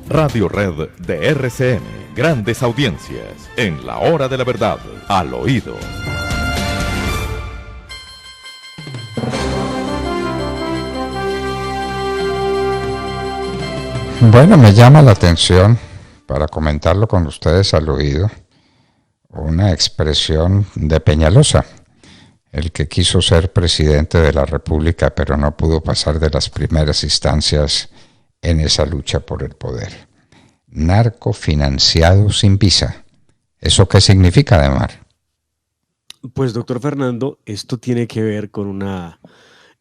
Radio Red de RCN. Grandes audiencias en la hora de la verdad, al oído. Bueno, me llama la atención, para comentarlo con ustedes al oído, una expresión de Peñalosa, el que quiso ser presidente de la República, pero no pudo pasar de las primeras instancias en esa lucha por el poder. Narcofinanciado sin visa. ¿Eso qué significa, Ademar? Pues, doctor Fernando, esto tiene que ver con una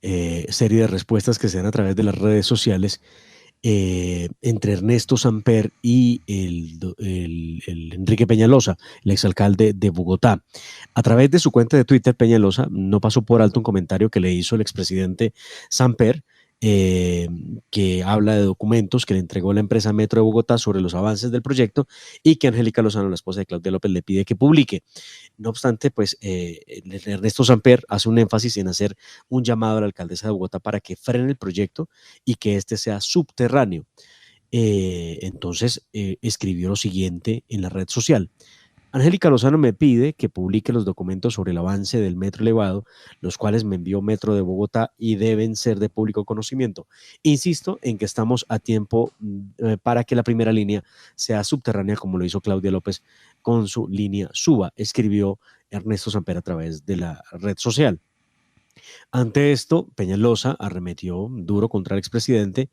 serie de respuestas que se dan a través de las redes sociales entre Ernesto Samper y el Enrique Peñalosa, el exalcalde de Bogotá. A través de su cuenta de Twitter, Peñalosa no pasó por alto un comentario que le hizo el expresidente Samper, que habla de documentos que le entregó la empresa Metro de Bogotá sobre los avances del proyecto y que Angélica Lozano, la esposa de Claudia López, le pide que publique. No obstante, pues Ernesto Samper hace un énfasis en hacer un llamado a la alcaldesa de Bogotá para que frene el proyecto y que este sea subterráneo. Entonces escribió lo siguiente en la red social: Angélica Lozano me pide que publique los documentos sobre el avance del metro elevado, los cuales me envió Metro de Bogotá y deben ser de público conocimiento. Insisto en que estamos a tiempo para que la primera línea sea subterránea, como lo hizo Claudia López con su línea Suba, escribió Ernesto Samper a través de la red social. Ante esto, Peñalosa arremetió duro contra el expresidente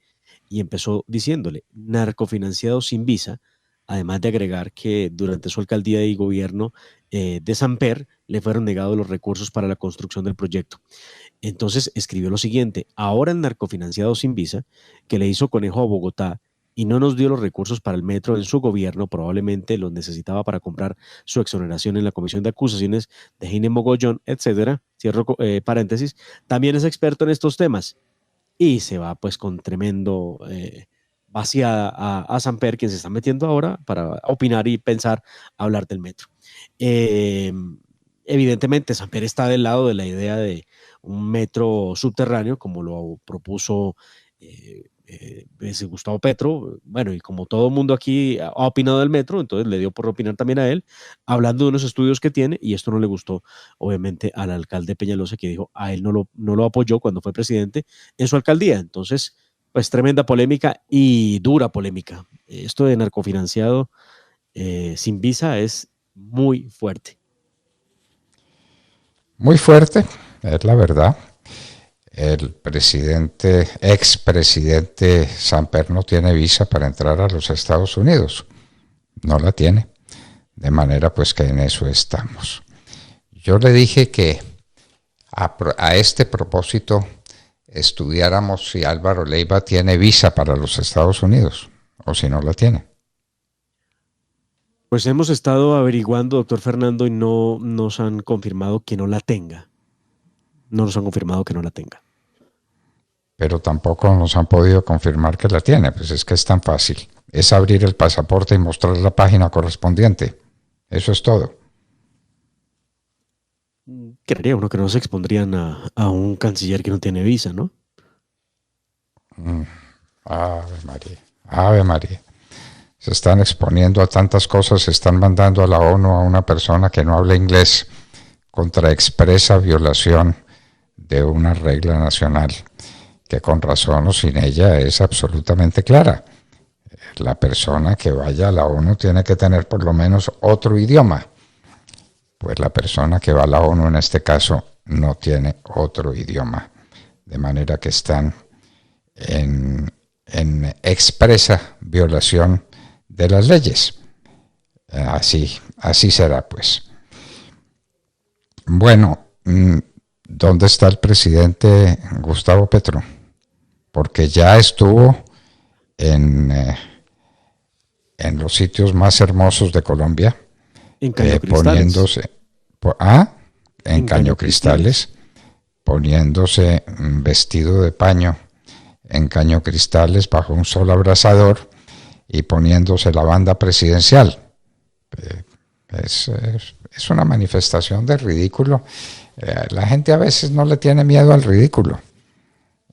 y empezó diciéndole: narcofinanciado sin visa, además de agregar que durante su alcaldía y gobierno de Samper le fueron negados los recursos para la construcción del proyecto. Entonces escribió lo siguiente: ahora el narcofinanciado sin visa, que le hizo conejo a Bogotá y no nos dio los recursos para el metro en su gobierno, probablemente los necesitaba para comprar su exoneración en la comisión de acusaciones de Heine Mogollón, etcétera. Cierro paréntesis. También es experto en estos temas. Y se va pues con tremendo vaciada a Samper, quien se está metiendo ahora para opinar y pensar, hablar del metro. Evidentemente, Samper está del lado de la idea de un metro subterráneo, como lo propuso Gustavo Petro. Bueno, y como todo el mundo aquí ha opinado del metro, entonces le dio por opinar también a él, hablando de unos estudios que tiene, y esto no le gustó, obviamente, al alcalde Peñalosa, que dijo a él no lo apoyó cuando fue presidente en su alcaldía. Entonces, pues tremenda polémica y dura polémica. Esto de narcofinanciado sin visa es muy fuerte. Muy fuerte, es la verdad. El expresidente Samper no tiene visa para entrar a los Estados Unidos. No la tiene. De manera pues que en eso estamos. Yo le dije que a este propósito estudiáramos si Álvaro Leiva tiene visa para los Estados Unidos o si no la tiene. Pues hemos estado averiguando, doctor Fernando, y no nos han confirmado que no la tenga. No nos han confirmado que no la tenga. Pero tampoco nos han podido confirmar que la tiene. Pues es que es tan fácil. Es abrir el pasaporte y mostrar la página correspondiente. Eso es todo. Creería uno que no se expondrían a un canciller que no tiene visa, ¿no? Ave María, Ave María. Se están exponiendo a tantas cosas, se están mandando a la ONU a una persona que no habla inglés contra expresa violación de una regla nacional que con razón o sin ella es absolutamente clara. La persona que vaya a la ONU tiene que tener por lo menos otro idioma. Pues la persona que va a la ONU en este caso no tiene otro idioma. De manera que están en expresa violación de las leyes. Así será pues. Bueno, ¿dónde está el presidente Gustavo Petro? Porque ya estuvo en los sitios más hermosos de Colombia, en Caño poniéndose en Caño Cristales, poniéndose vestido de paño en Caño Cristales bajo un sol abrasador y poniéndose la banda presidencial. Es una manifestación de ridículo. La gente a veces no le tiene miedo al ridículo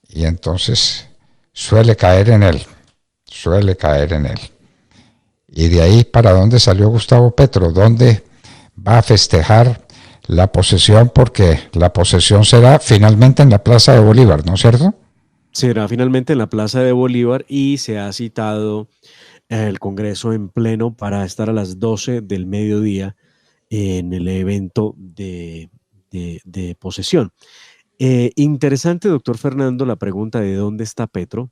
y entonces suele caer en él. suele caer en él. Y de ahí, ¿para dónde salió Gustavo Petro? ¿Dónde va a festejar la posesión? Porque la posesión será finalmente en la Plaza de Bolívar, ¿no es cierto? Será finalmente en la Plaza de Bolívar y se ha citado el Congreso en pleno para estar a las 12 del mediodía en el evento de posesión. Interesante, doctor Fernando, la pregunta de dónde está Petro,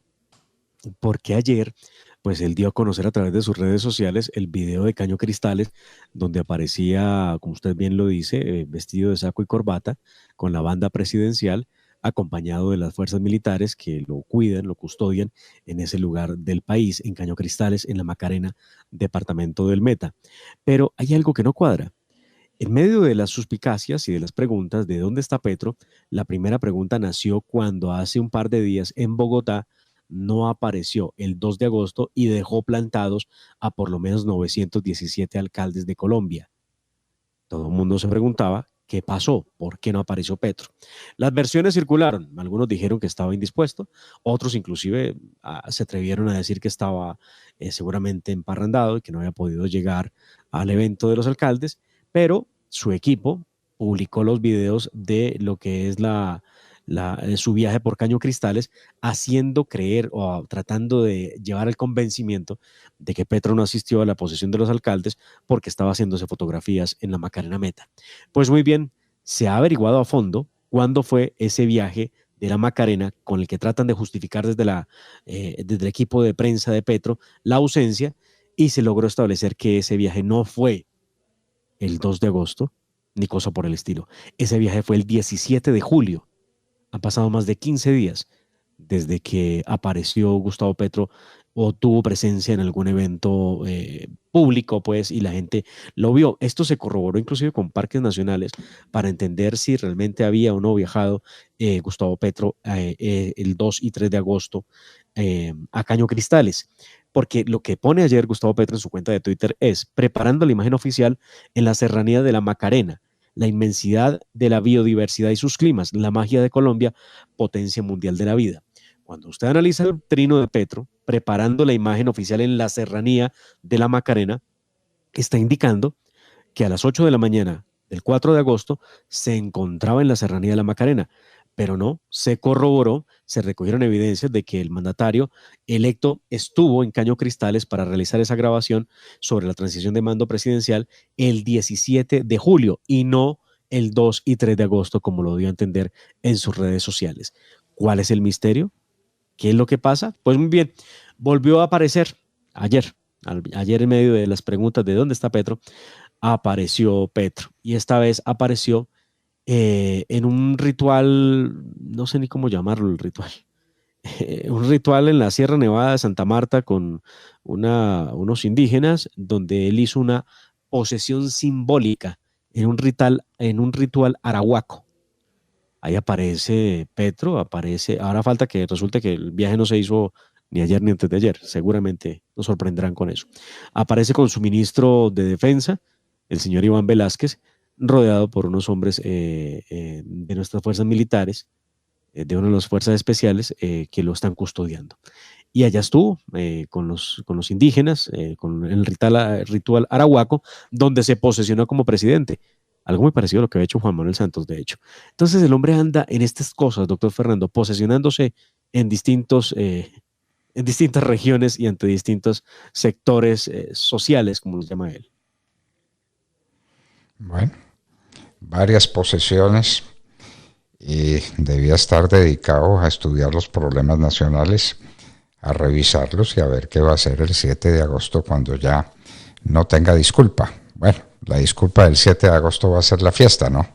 porque ayer, pues él dio a conocer a través de sus redes sociales el video de Caño Cristales, donde aparecía, como usted bien lo dice, vestido de saco y corbata, con la banda presidencial, acompañado de las fuerzas militares que lo cuidan, lo custodian en ese lugar del país, en Caño Cristales, en la Macarena, departamento del Meta. Pero hay algo que no cuadra. En medio de las suspicacias y de las preguntas de dónde está Petro, la primera pregunta nació cuando hace un par de días en Bogotá no apareció el 2 de agosto y dejó plantados a por lo menos 917 alcaldes de Colombia. Todo el mundo se preguntaba qué pasó, por qué no apareció Petro. Las versiones circularon, algunos dijeron que estaba indispuesto, otros inclusive se atrevieron a decir que estaba seguramente emparrandado y que no había podido llegar al evento de los alcaldes, pero su equipo publicó los videos de lo que es su viaje por Caño Cristales, haciendo creer o tratando de llevar el convencimiento de que Petro no asistió a la posesión de los alcaldes porque estaba haciéndose fotografías en la Macarena Meta. Pues muy bien, se ha averiguado a fondo cuándo fue ese viaje de la Macarena con el que tratan de justificar desde el equipo de prensa de Petro la ausencia, y se logró establecer que ese viaje no fue el 2 de agosto, ni cosa por el estilo. Ese viaje fue el 17 de julio. Han pasado más de 15 días desde que apareció Gustavo Petro o tuvo presencia en algún evento público, pues, y la gente lo vio. Esto se corroboró inclusive con parques nacionales para entender si realmente había o no viajado Gustavo Petro el 2 y 3 de agosto a Caño Cristales. Porque lo que pone ayer Gustavo Petro en su cuenta de Twitter es preparando la imagen oficial en la serranía de la Macarena, la inmensidad de la biodiversidad y sus climas, la magia de Colombia, potencia mundial de la vida. Cuando usted analiza el trino de Petro, preparando la imagen oficial en la serranía de la Macarena, está indicando que a las 8 de la mañana del 4 de agosto se encontraba en la serranía de la Macarena, pero no, se corroboró, se recogieron evidencias de que el mandatario electo estuvo en Caño Cristales para realizar esa grabación sobre la transición de mando presidencial el 17 de julio y no el 2 y 3 de agosto, como lo dio a entender en sus redes sociales. ¿Cuál es el misterio? ¿Qué es lo que pasa? Pues muy bien, volvió a aparecer ayer en medio de las preguntas de dónde está Petro, apareció Petro, y esta vez apareció en un ritual, no sé ni cómo llamarlo el ritual, un ritual en la Sierra Nevada de Santa Marta con unos indígenas, donde él hizo una posesión simbólica en un ritual arahuaco. Ahí aparece Petro, ahora falta que resulte que el viaje no se hizo ni ayer ni antes de ayer, seguramente nos sorprenderán con eso. Aparece con su ministro de Defensa, el señor Iván Velázquez, rodeado por unos hombres de nuestras fuerzas militares, de una de las fuerzas especiales que lo están custodiando. Y allá estuvo con los indígenas, con el ritual arahuaco, donde se posesionó como presidente. Algo muy parecido a lo que había hecho Juan Manuel Santos, de hecho. Entonces el hombre anda en estas cosas, doctor Fernando, posesionándose en distintas regiones y ante distintos sectores sociales, como los llama él. Bueno, varias posesiones, y debía estar dedicado a estudiar los problemas nacionales, a revisarlos y a ver qué va a hacer el 7 de agosto cuando ya no tenga disculpa. Bueno, la disculpa del 7 de agosto va a ser la fiesta, ¿no?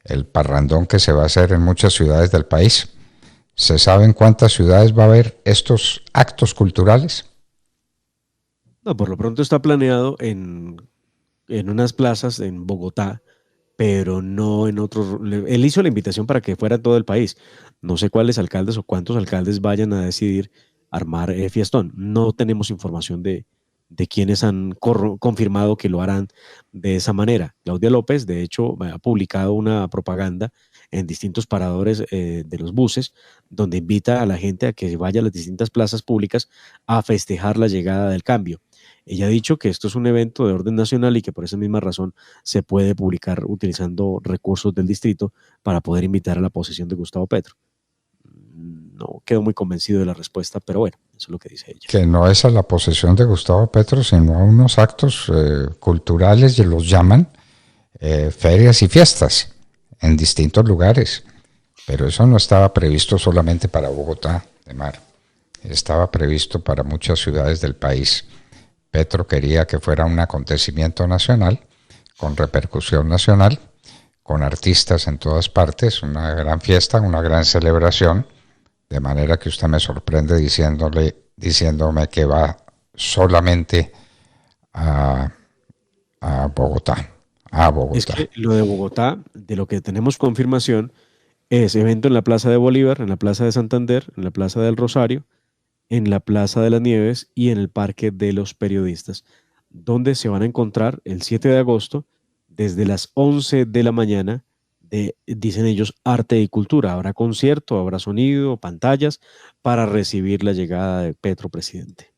El parrandón que se va a hacer en muchas ciudades del país. ¿Se sabe en cuántas ciudades va a haber estos actos culturales? No, por lo pronto está planeado en unas plazas en Bogotá, pero no en otros. Él hizo la invitación para que fuera en todo el país. No sé cuáles alcaldes o cuántos alcaldes vayan a decidir armar fiestón. No tenemos información de quienes han confirmado que lo harán de esa manera. Claudia López, de hecho, ha publicado una propaganda en distintos paradores de los buses, donde invita a la gente a que vaya a las distintas plazas públicas a festejar la llegada del cambio. Ella ha dicho que esto es un evento de orden nacional y que por esa misma razón se puede publicar utilizando recursos del distrito para poder invitar a la posesión de Gustavo Petro. No quedo muy convencido de la respuesta, pero bueno, eso es lo que dice ella. Que no es a la posesión de Gustavo Petro, sino a unos actos culturales, y los llaman ferias y fiestas en distintos lugares. Pero eso no estaba previsto solamente para Bogotá, de Mar. Estaba previsto para muchas ciudades del país. Petro quería que fuera un acontecimiento nacional, con repercusión nacional, con artistas en todas partes, una gran fiesta, una gran celebración, de manera que usted me sorprende diciéndome que va solamente a Bogotá. A Bogotá. Es que lo de Bogotá, de lo que tenemos confirmación, es evento en la Plaza de Bolívar, en la Plaza de Santander, en la Plaza del Rosario, en la Plaza de las Nieves y en el Parque de los Periodistas, donde se van a encontrar el 7 de agosto desde las 11 de la mañana dicen ellos, arte y cultura. Habrá concierto, habrá sonido, pantallas para recibir la llegada de Petro presidente.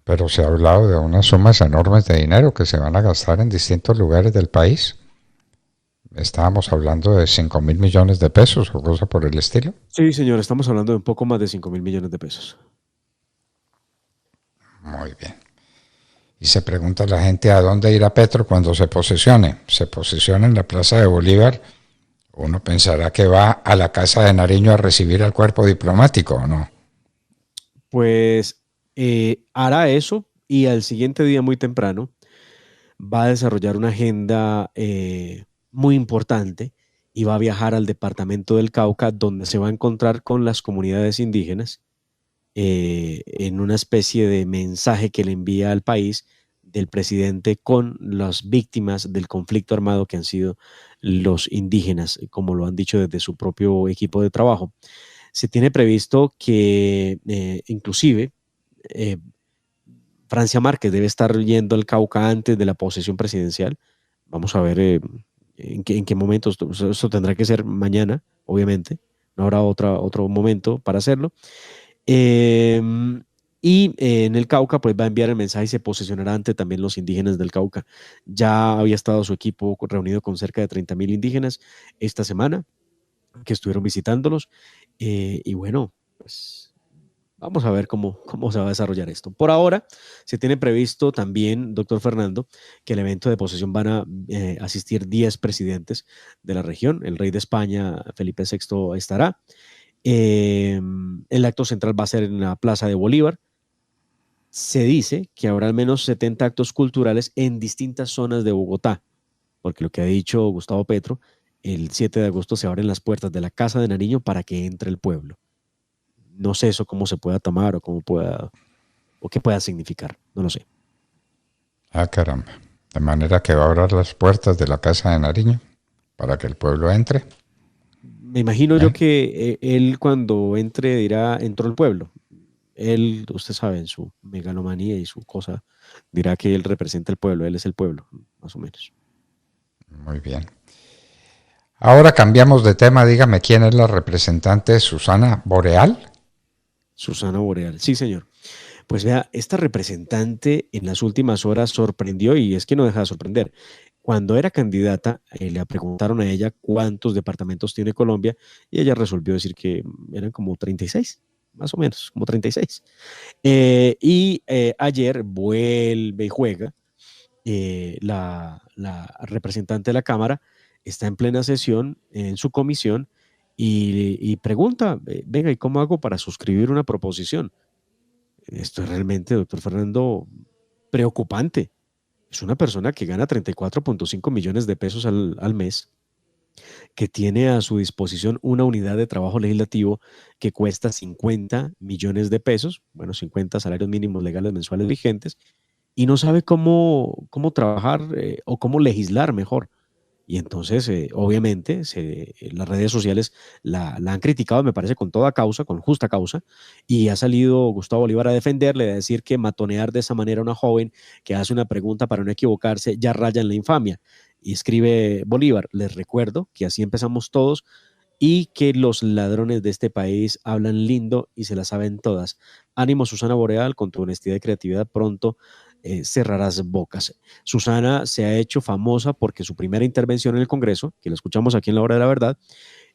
Pero se ha hablado de unas sumas enormes de dinero que se van a gastar en distintos lugares del país. Estábamos hablando de 5.000 millones de pesos o cosa por el estilo. Sí, señor, estamos hablando de un poco más de 5.000 millones de pesos. Muy bien. Y se pregunta la gente a dónde irá Petro cuando se posesione. Se posesiona en la Plaza de Bolívar. Uno pensará que va a la Casa de Nariño a recibir al cuerpo diplomático, ¿o no? Pues hará eso y al siguiente día muy temprano va a desarrollar una agenda muy importante y va a viajar al departamento del Cauca, donde se va a encontrar con las comunidades indígenas en una especie de mensaje que le envía al país del presidente con las víctimas del conflicto armado que han sido los indígenas, como lo han dicho desde su propio equipo de trabajo. Se tiene previsto que inclusive Francia Márquez debe estar yendo al Cauca antes de la posesión presidencial. Vamos a ver en qué momento. Esto tendrá que ser mañana, obviamente. No habrá otro momento para hacerlo. En el Cauca pues va a enviar el mensaje y se posesionará ante también los indígenas del Cauca. Ya había estado su equipo reunido con cerca de 30.000 indígenas esta semana que estuvieron visitándolos y bueno, pues vamos a ver cómo se va a desarrollar esto. Por ahora se tiene previsto también, doctor Fernando, que el evento de posesión van a asistir 10 presidentes de la región. El rey de España, Felipe VI, estará. El acto central va a ser en la Plaza de Bolívar. Se dice que habrá al menos 70 actos culturales en distintas zonas de Bogotá, porque lo que ha dicho Gustavo Petro, el 7 de agosto se abren las puertas de la Casa de Nariño para que entre el pueblo. No sé eso cómo se pueda tomar o qué pueda significar, no lo sé. Ah, caramba. De manera que va a abrir las puertas de la Casa de Nariño para que el pueblo entre. Me imagino yo que él cuando entre dirá, entró el pueblo. Él, usted sabe, en su megalomanía y su cosa, dirá que él representa el pueblo, él es el pueblo, más o menos. Muy bien. Ahora cambiamos de tema. Dígame quién es la representante Susana Boreal. Susana Boreal, sí, señor. Pues vea, esta representante en las últimas horas sorprendió, y es que no deja de sorprender. Cuando era candidata, le preguntaron a ella cuántos departamentos tiene Colombia y ella resolvió decir que eran como 36, más o menos, como 36. Ayer vuelve y juega la representante de la Cámara, está en plena sesión en su comisión y pregunta, venga, ¿y cómo hago para suscribir una proposición? Esto es realmente, doctor Fernando, preocupante. Es una persona que gana 34.5 millones de pesos al mes, que tiene a su disposición una unidad de trabajo legislativo que cuesta 50 millones de pesos, bueno, 50 salarios mínimos legales mensuales vigentes, y no sabe cómo trabajar o cómo legislar mejor. Y entonces, obviamente, las redes sociales la han criticado, me parece, con toda causa, con justa causa, y ha salido Gustavo Bolívar a defenderle, a decir que matonear de esa manera a una joven que hace una pregunta para no equivocarse ya raya en la infamia. Y escribe Bolívar: les recuerdo que así empezamos todos y que los ladrones de este país hablan lindo y se la saben todas. Ánimo, Susana Boreal, con tu honestidad y creatividad pronto cerrarás bocas. Susana se ha hecho famosa porque su primera intervención en el Congreso, que la escuchamos aquí en La Hora de la Verdad,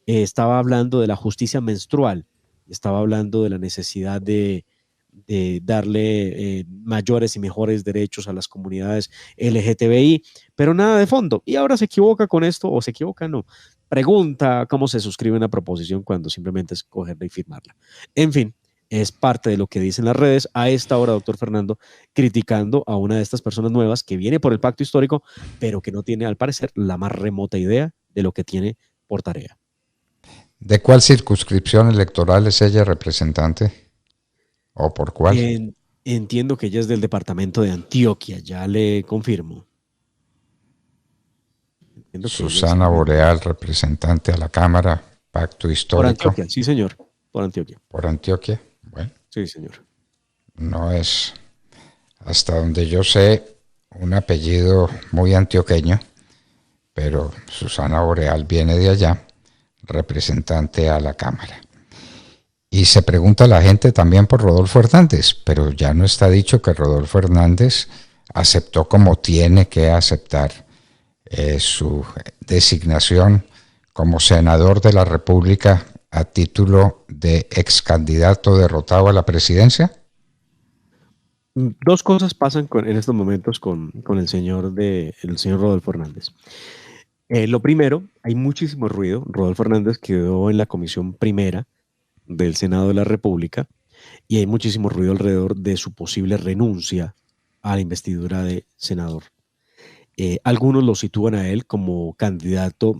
estaba hablando de la justicia menstrual, estaba hablando de la necesidad de darle mayores y mejores derechos a las comunidades LGTBI, pero nada de fondo. Y ahora se equivoca con esto, o se equivoca, no. Pregunta cómo se suscribe una proposición cuando simplemente es cogerla y firmarla. En fin, es parte de lo que dicen las redes a esta hora, doctor Fernando, criticando a una de estas personas nuevas que viene por el pacto histórico, pero que no tiene, al parecer, la más remota idea de lo que tiene por tarea. ¿De cuál circunscripción electoral es ella representante? ¿O por cuál? Entiendo que ella es del departamento de Antioquia, ya le confirmo. Susana Boreal, representante a la Cámara, pacto histórico. Por Antioquia, sí señor, por Antioquia. Por Antioquia, bueno. Sí señor. No es, hasta donde yo sé, un apellido muy antioqueño, pero Susana Boreal viene de allá, representante a la Cámara. Y se pregunta la gente también por Rodolfo Hernández, pero ya no está dicho que Rodolfo Hernández aceptó como tiene que aceptar su designación como senador de la República a título de ex candidato derrotado a la presidencia. Dos cosas pasan en estos momentos con el señor Rodolfo Hernández. Lo primero, hay muchísimo ruido. Rodolfo Hernández quedó en la comisión primera del Senado de la República y hay muchísimo ruido alrededor de su posible renuncia a la investidura de senador. Algunos lo sitúan a él como candidato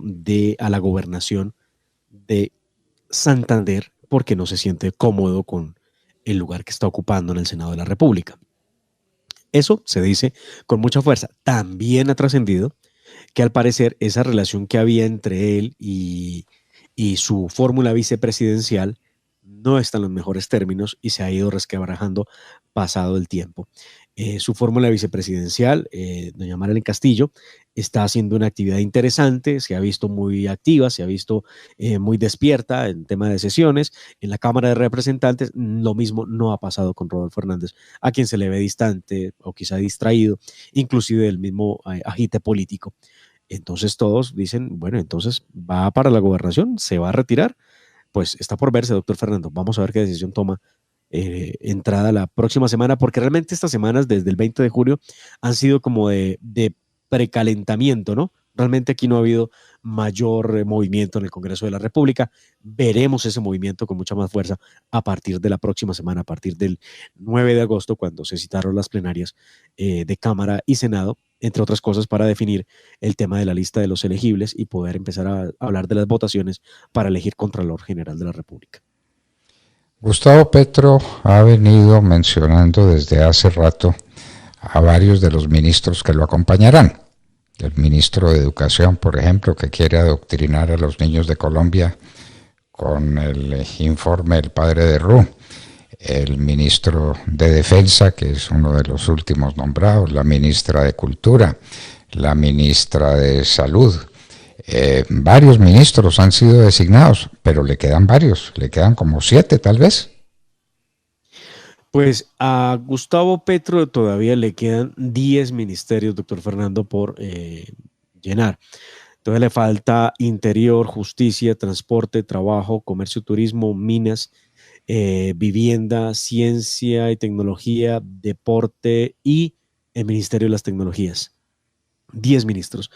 a la gobernación de Santander porque no se siente cómodo con el lugar que está ocupando en el Senado de la República. Eso se dice con mucha fuerza. También ha trascendido que al parecer esa relación que había entre él y su fórmula vicepresidencial no está en los mejores términos y se ha ido resquebrajando pasado el tiempo. Su fórmula vicepresidencial, doña Marilyn Castillo, está haciendo una actividad interesante, se ha visto muy activa, se ha visto muy despierta en tema de sesiones. En la Cámara de Representantes lo mismo no ha pasado con Rodolfo Hernández, a quien se le ve distante o quizá distraído, inclusive del mismo agite político. Entonces todos dicen, bueno, entonces va para la gobernación, se va a retirar. Pues está por verse, doctor Fernando. Vamos a ver qué decisión toma entrada la próxima semana, porque realmente estas semanas, desde el 20 de julio, han sido como de precalentamiento, ¿no? Realmente aquí no ha habido mayor movimiento en el Congreso de la República. Veremos ese movimiento con mucha más fuerza a partir de la próxima semana, a partir del 9 de agosto, cuando se citaron las plenarias de Cámara y Senado, entre otras cosas, para definir el tema de la lista de los elegibles y poder empezar a hablar de las votaciones para elegir Contralor General de la República. Gustavo Petro ha venido mencionando desde hace rato a varios de los ministros que lo acompañarán. El ministro de Educación, por ejemplo, que quiere adoctrinar a los niños de Colombia con el informe El Padre de Ru. El ministro de Defensa, que es uno de los últimos nombrados, la ministra de Cultura, la ministra de Salud. Varios ministros han sido designados, pero le quedan varios, le quedan como 7 tal vez. Pues a Gustavo Petro todavía le quedan 10 ministerios, doctor Fernando, por llenar. Todavía le falta Interior, Justicia, Transporte, Trabajo, Comercio, Turismo, Minas, Vivienda, Ciencia y Tecnología, Deporte y el Ministerio de las Tecnologías. 10 ministros.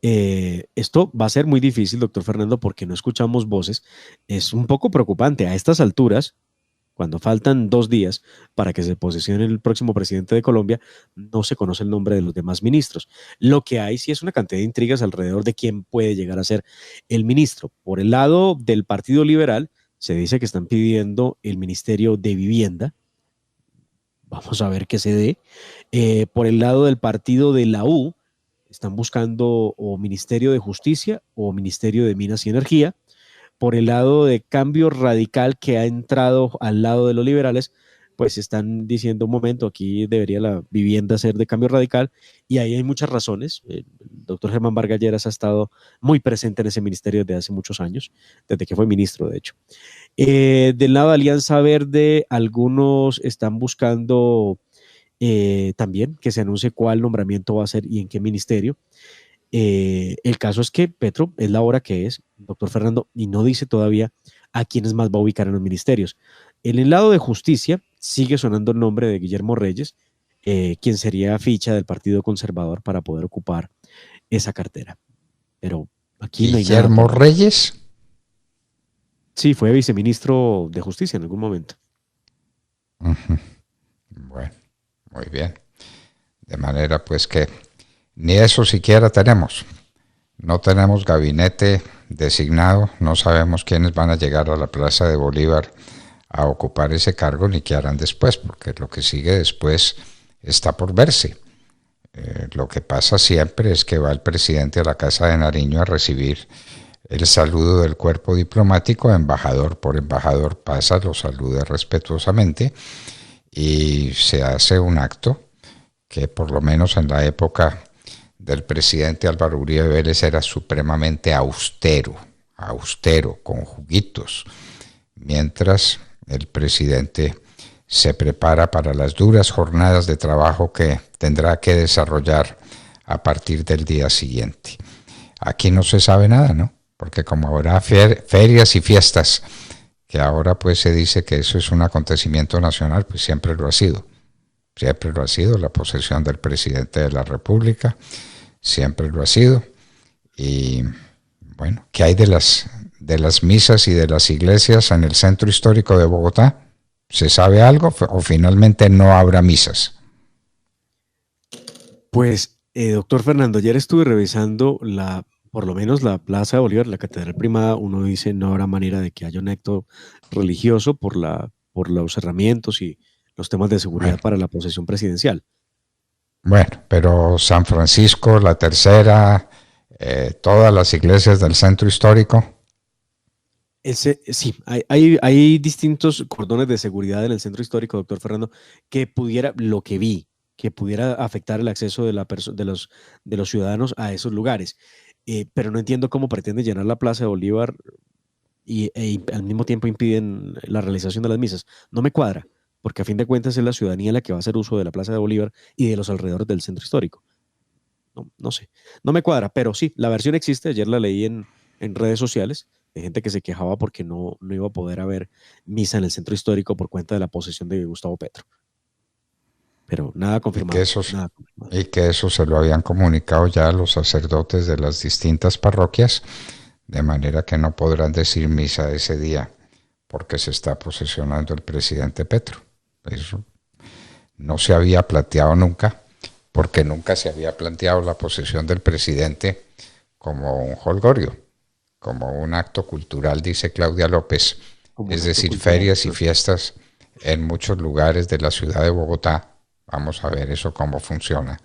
Esto va a ser muy difícil, doctor Fernando, porque no escuchamos voces. Es un poco preocupante a estas alturas, cuando faltan 2 días para que se posesione el próximo presidente de Colombia, no se conoce el nombre de los demás ministros. Lo que hay sí es una cantidad de intrigas alrededor de quién puede llegar a ser el ministro. Por el lado del Partido Liberal, se dice que están pidiendo el Ministerio de Vivienda. Vamos a ver qué se dé. Por el lado del partido de la U, están buscando o Ministerio de Justicia o Ministerio de Minas y Energía. Por el lado de Cambio Radical, que ha entrado al lado de los liberales, pues están diciendo, un momento, aquí debería la vivienda ser de cambio radical, y ahí hay muchas razones. El doctor Germán Vargas Lleras ha estado muy presente en ese ministerio desde hace muchos años, desde que fue ministro, de hecho. Del lado de Alianza Verde, algunos están buscando también que se anuncie cuál nombramiento va a ser y en qué ministerio. El caso es que Petro es la hora que es, doctor Fernando, y no dice todavía a quiénes más va a ubicar en los ministerios. En el lado de justicia sigue sonando el nombre de Guillermo Reyes, quien sería ficha del Partido Conservador para poder ocupar esa cartera. Pero aquí no hay nada. Guillermo Reyes. Sí, fue viceministro de Justicia en algún momento. Bueno, muy bien. De manera pues que ni eso siquiera tenemos. No tenemos gabinete designado, no sabemos quiénes van a llegar a la Plaza de Bolívar a ocupar ese cargo ni qué harán después, porque lo que sigue después está por verse. Lo que pasa siempre es que va el presidente a la Casa de Nariño a recibir el saludo del cuerpo diplomático, embajador por embajador pasa, lo saluda respetuosamente y se hace un acto que por lo menos en la época del presidente Álvaro Uribe Vélez era supremamente austero, con juguitos, mientras el presidente se prepara para las duras jornadas de trabajo que tendrá que desarrollar a partir del día siguiente. Aquí no se sabe nada, ¿no? Porque como habrá ferias y fiestas, que ahora pues se dice que eso es un acontecimiento nacional, pues siempre lo ha sido. Siempre lo ha sido la posesión del presidente de la República, siempre lo ha sido. Y bueno, ¿qué hay de las misas y de las iglesias en el centro histórico de Bogotá? ¿Se sabe algo o finalmente no habrá misas? Pues, doctor Fernando, ayer estuve revisando por lo menos la Plaza de Bolívar, la Catedral Primada. Uno dice no habrá manera de que haya un acto religioso por los cerramientos y los temas de seguridad para la procesión presidencial. Bueno, pero San Francisco, la Tercera, todas las iglesias del centro histórico. Sí, hay distintos cordones de seguridad en el centro histórico, doctor Fernando, que pudiera afectar el acceso de los ciudadanos a esos lugares. Pero no entiendo cómo pretende llenar la Plaza de Bolívar y al mismo tiempo impiden la realización de las misas. No me cuadra, porque a fin de cuentas es la ciudadanía la que va a hacer uso de la Plaza de Bolívar y de los alrededores del centro histórico. No sé, no me cuadra, pero sí, la versión existe. Ayer la leí en redes sociales de gente que se quejaba porque no iba a poder haber misa en el centro histórico por cuenta de la posesión de Gustavo Petro. Pero nada confirmado. Y que eso se lo habían comunicado ya a los sacerdotes de las distintas parroquias, de manera que no podrán decir misa ese día porque se está posesionando el presidente Petro. Eso no se había planteado nunca, porque nunca se había planteado la posesión del presidente como un jolgorio, como un acto cultural, dice Claudia López, es decir, ferias y fiestas en muchos lugares de la ciudad de Bogotá. Vamos a ver eso cómo funciona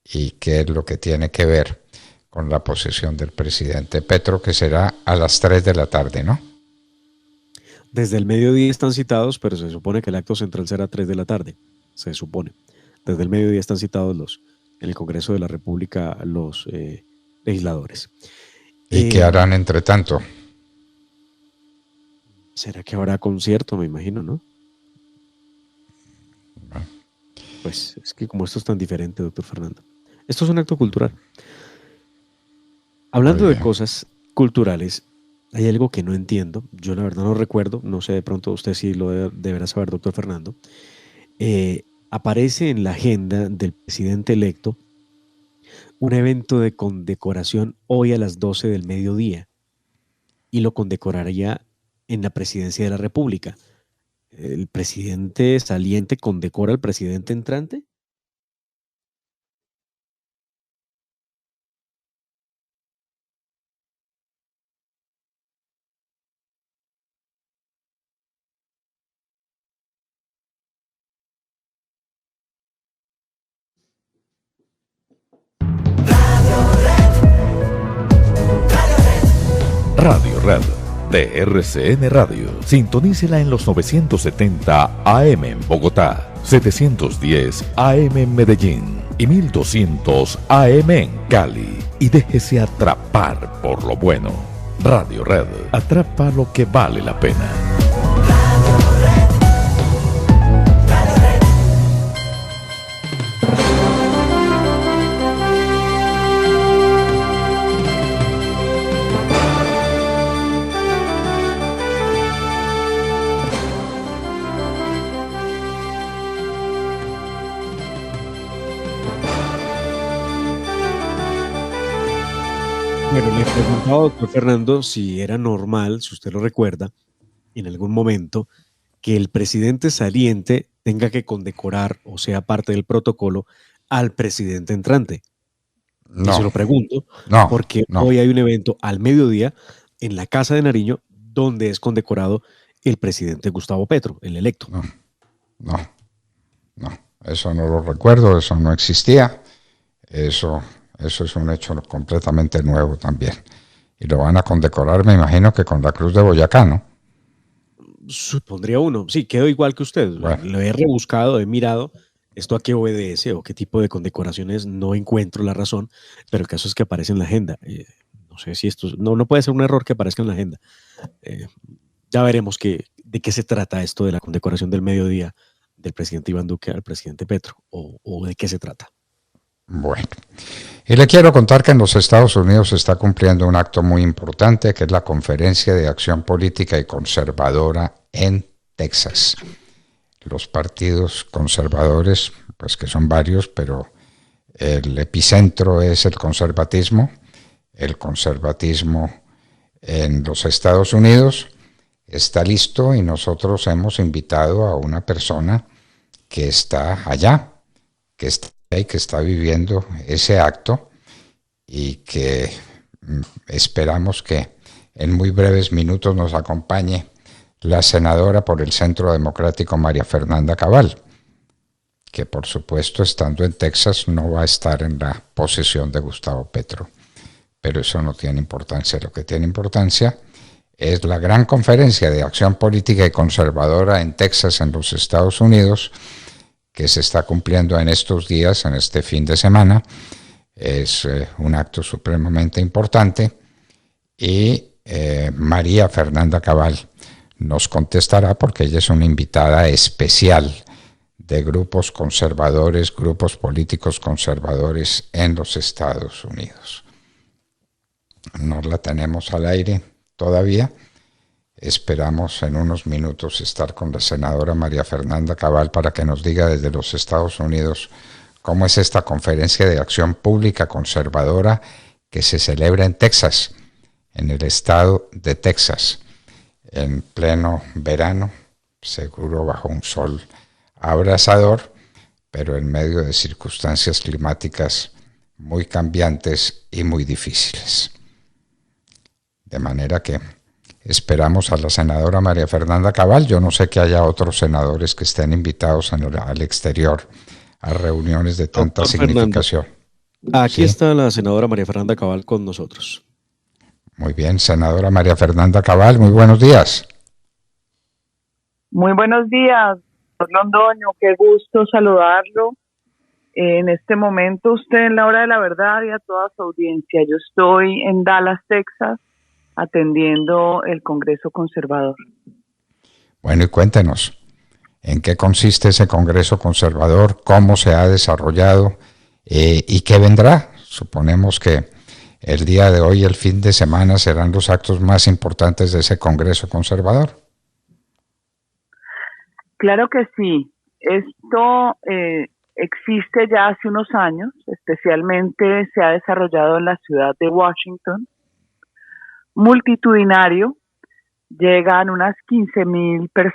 y qué es lo que tiene que ver con la posesión del presidente Petro, que será a las 3 de la tarde, ¿no? Desde el mediodía están citados, pero se supone que el acto central será a 3 de la tarde, se supone. Desde el mediodía están citados en el Congreso de la República los legisladores. ¿Y qué harán entre tanto? ¿Será que habrá concierto? Me imagino, ¿no? Pues es que como esto es tan diferente, doctor Fernando. Esto es un acto cultural. Hablando de cosas culturales, hay algo que no entiendo. Yo la verdad no recuerdo. No sé, de pronto usted sí lo deberá saber, doctor Fernando. Aparece en la agenda del presidente electo un evento de condecoración hoy a las 12 del mediodía. Y lo condecoraría en la presidencia de la República. ¿El presidente saliente condecora al presidente entrante? Radio Red, de RCN Radio. Sintonícela en los 970 AM en Bogotá, 710 AM en Medellín y 1200 AM en Cali. Y déjese atrapar por lo bueno. Radio Red, atrapa lo que vale la pena. Bueno, le preguntaba, doctor Fernando, si era normal, si usted lo recuerda, en algún momento, que el presidente saliente tenga que condecorar o sea parte del protocolo al presidente entrante. Y se lo pregunto porque hoy hay un evento al mediodía en la Casa de Nariño donde es condecorado el presidente Gustavo Petro, el electo. No, eso no lo recuerdo, eso no existía, eso es un hecho completamente nuevo también. Y lo van a condecorar, me imagino que con la Cruz de Boyacá, ¿no? Supondría uno. Sí, quedo igual que usted. Bueno. Lo he rebuscado, he mirado esto a qué obedece o qué tipo de condecoraciones, no encuentro la razón, pero el caso es que aparece en la agenda. No sé si esto... No puede ser un error que aparezca en la agenda. Ya veremos de qué se trata esto de la condecoración del mediodía del presidente Iván Duque al presidente Petro, o de qué se trata. Bueno, y le quiero contar que en los Estados Unidos se está cumpliendo un acto muy importante, que es la Conferencia de Acción Política y Conservadora en Texas. Los partidos conservadores, pues que son varios, pero el epicentro es el conservatismo. El conservatismo en los Estados Unidos está listo y nosotros hemos invitado a una persona que está allá, que está viviendo ese acto y que esperamos que en muy breves minutos nos acompañe la senadora por el Centro Democrático María Fernanda Cabal, que por supuesto estando en Texas no va a estar en la posesión de Gustavo Petro, pero eso no tiene importancia. Lo que tiene importancia es la gran conferencia de acción política y conservadora en Texas, en los Estados Unidos, que se está cumpliendo en estos días, en este fin de semana. Es un acto supremamente importante y María Fernanda Cabal nos contestará porque ella es una invitada especial de grupos conservadores, grupos políticos conservadores en los Estados Unidos. No la tenemos al aire todavía. Esperamos en unos minutos estar con la senadora María Fernanda Cabal para que nos diga desde los Estados Unidos cómo es esta conferencia de acción pública conservadora que se celebra en Texas, en el estado de Texas, en pleno verano, seguro bajo un sol abrasador, pero en medio de circunstancias climáticas muy cambiantes y muy difíciles. De manera que esperamos a la senadora María Fernanda Cabal. Yo no sé que haya otros senadores que estén invitados al exterior a reuniones de tanta significación. Fernando, aquí está la senadora María Fernanda Cabal con nosotros. Muy bien, senadora María Fernanda Cabal, muy buenos días. Muy buenos días, doctor Londoño, qué gusto saludarlo. En este momento usted en la hora de la verdad y a toda su audiencia. Yo estoy en Dallas, Texas, atendiendo el Congreso Conservador. Bueno, y cuéntenos, ¿en qué consiste ese Congreso Conservador? ¿Cómo se ha desarrollado? ¿Y qué vendrá? Suponemos que el día de hoy, el fin de semana, serán los actos más importantes de ese Congreso Conservador. Claro que sí. Esto existe ya hace unos años, especialmente se ha desarrollado en la ciudad de Washington. Multitudinario, llegan unas 15,000 personas